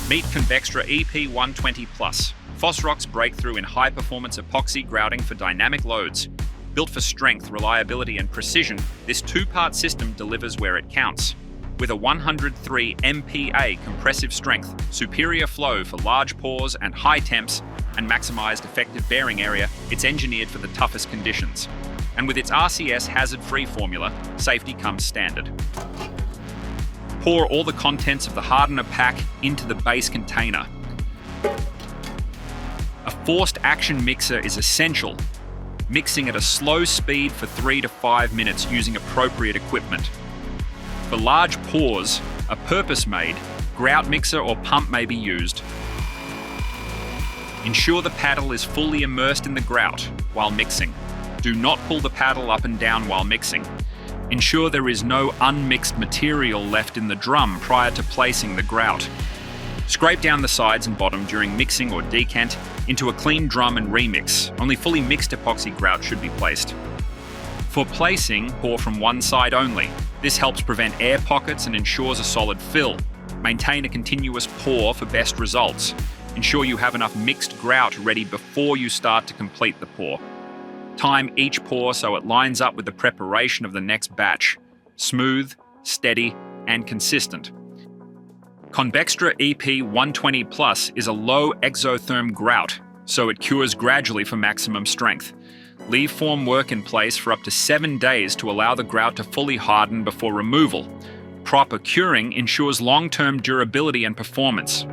Meet Conbextra EP120 Plus, Fosroc's breakthrough in high-performance epoxy grouting for dynamic loads. Built for strength, reliability, and precision, this two-part system delivers where it counts. With a 103 MPa compressive strength, superior flow for large pores and high temps, and maximised effective bearing area, it's engineered for the toughest conditions. And with its RCS Hazard-Free formula, safety comes standard. Pour all the contents of the hardener pack into the base container. A forced action mixer is essential, mixing at a slow speed for 3 to 5 minutes using appropriate equipment. For large pores, a purpose-made grout mixer or pump may be used. Ensure the paddle is fully immersed in the grout while mixing. Do not pull the paddle up and down while mixing. Ensure there is no unmixed material left in the drum prior to placing the grout. Scrape down the sides and bottom during mixing or decant into a clean drum and remix. Only fully mixed epoxy grout should be placed. For placing, pour from one side only. This helps prevent air pockets and ensures a solid fill. Maintain a continuous pour for best results. Ensure you have enough mixed grout ready before you start to complete the pour. Time each pour so it lines up with the preparation of the next batch. Smooth, steady, and consistent. Conbextra EP120 Plus is a low exotherm grout, so it cures gradually for maximum strength. Leave Formwork in place for up to 7 days to allow the grout to fully harden before removal. Proper curing ensures long-term durability and performance,